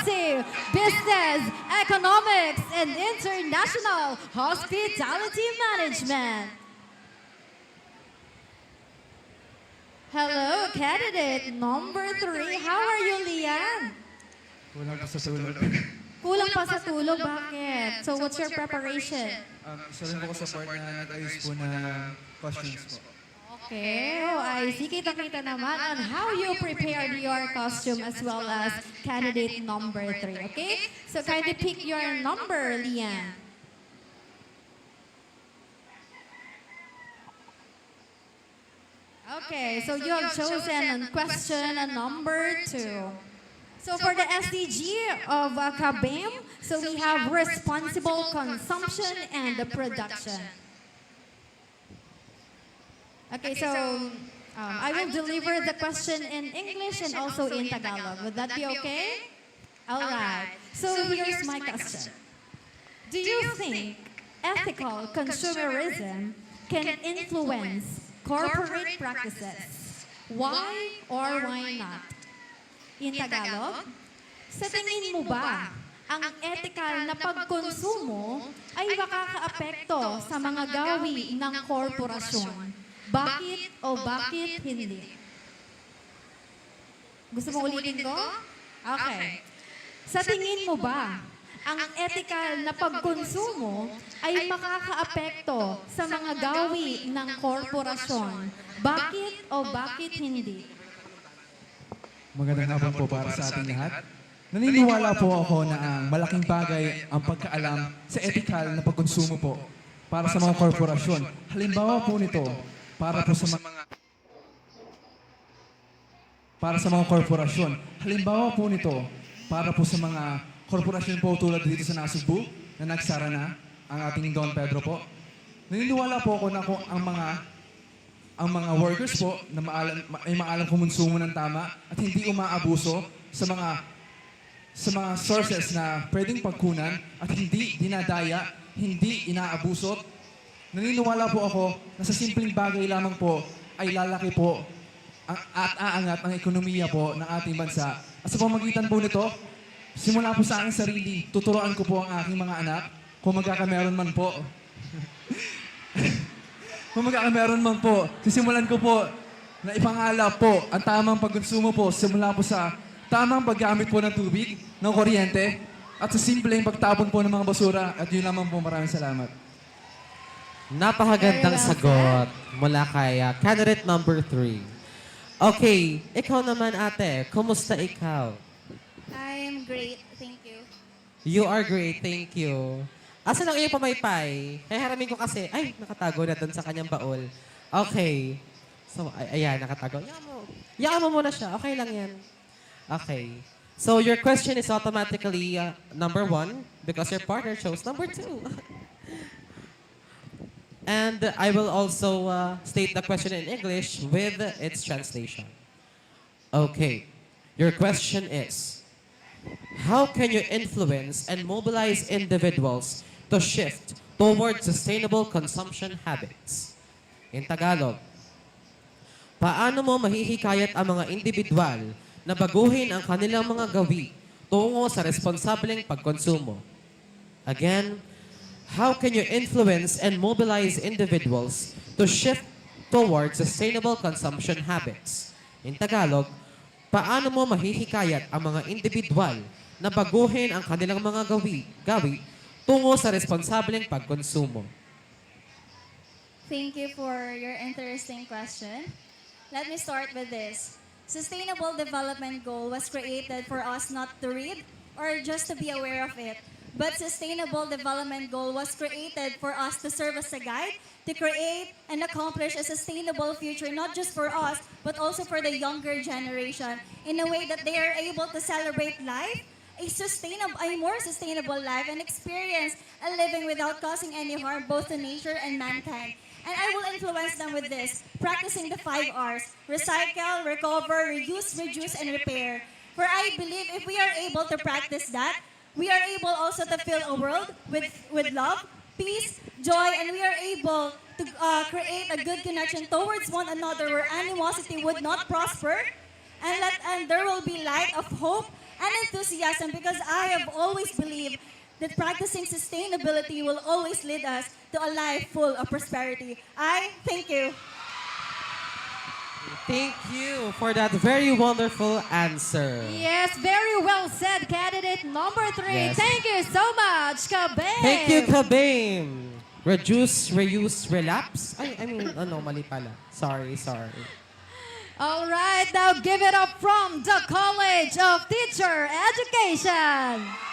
Policy, Business, Economics, and International Hospitality Management. Hello, candidate number 3. How are you, Lian? Kulang pa sa tulog. Kulang pa sa tulog, bakit? So what's your preparation? Isa rin po ko sa part na nag-ayos po na questions po. Okay, oh, I see. Kita-kita naman on how you prepared your costume as well as candidate number 3, okay? So kindly pick your number, Lian. Okay, so you have chosen question number 2. So for the SDG of KABEM, so we have responsible consumption and production. Okay, so I will deliver the question in English and also in Tagalog. Would that be okay? All right. So here's my question. Do you think ethical consumerism can influence corporate practices? Why or why not? In Tagalog, sa tingin mo ba ang ethical na pagkonsumo ay makakaapekto sa mga gawi ng korporasyon? Bakit o bakit hindi? Gusto mo ulitin ko? Okay. Sa tingin mo ba ang ethical na pagkonsumo ay makakaapekto sa mga gawi ng korporasyon? Bakit o bakit hindi? Magandang hapon po para sa ating lahat. Naniniwala po ako na ang malaking bagay ang pagkaalam sa ethical na pagkonsumo po para sa mga korporasyon. Halimbawa po nito, para sa mga korporasyon. Halimbawa po nito, para po sa mga korporasyon po tulad dito sa Nasugbu na nagsara na, ang ating Don Pedro po. Naniniwala po ako na kung ang mga workers po na ay maalam kumonsumo ng tama at hindi umaabuso sa mga sources na pwedeng pagkunan at hindi dinadaya, hindi inaabuso. Naniniwala po ako na sa simpleng bagay lamang po ay lalaki po at aangat ang ekonomiya po ng ating bansa. At sa pamagitan po nito, simula po sa aking sarili, tuturuan ko po ang aking mga anak kung magkakameron man po. Kung magkakameron man po, sisimulan ko po na ipangala po ang tamang pagkonsumo po simula po sa tamang paggamit po ng tubig, ng kuryente, at sa simpleng pagtapon po ng mga basura. At yun lamang po, maraming salamat. Napakagandang sagot mula kay candidate number 3. Okay, ikaw naman ate, kumusta ikaw? I am great, thank you. You are great, thank you. Asan ang iyong pamaypay? Ay, haramin ko kasi, ay, nakatago na doon sa kanyang baul. Okay. So, ayan, nakatago. Yaan mo muna siya, okay lang yan. Okay. So, your question is automatically number 1 because your partner chose number 2. And I will also state the question in English with its translation. Okay. Your question is, how can you influence and mobilize individuals to shift toward sustainable consumption habits? In Tagalog, paano mo mahihikayat ang mga individual na baguhin ang kanilang mga gawi tungo sa responsableng pagkonsumo? Again, how can you influence and mobilize individuals to shift towards sustainable consumption habits? In Tagalog, paano mo mahihikayat ang mga individual na baguhin ang kanilang mga gawi tungo sa responsableng pagkonsumo? Thank you for your interesting question. Let me start with this. Sustainable Development Goal was created for us not to read or just to be aware of it. But Sustainable Development Goal was created for us to serve as a guide to create and accomplish a sustainable future, not just for us, but also for the younger generation, in a way that they are able to celebrate life, a more sustainable life, and experience a living without causing any harm both to nature and mankind. And I will influence them with this, practicing the 5 R's: recycle, recover, reuse, reduce, and repair. For I believe if we are able to practice that, we are able also to fill a world with love, peace, joy, and we are able to create a good connection towards one another where animosity would not prosper, and there will be light of hope and enthusiasm because I have always believed that practicing sustainability will always lead us to a life full of prosperity. I thank you. Thank you for that very wonderful answer. Yes, very well said, candidate number 3. Yes. Thank you so much, Kabem. Thank you, Kabame. Reduce, reuse, relapse. I mean, mali pala. Sorry. All right, now give it up from the College of Teacher Education.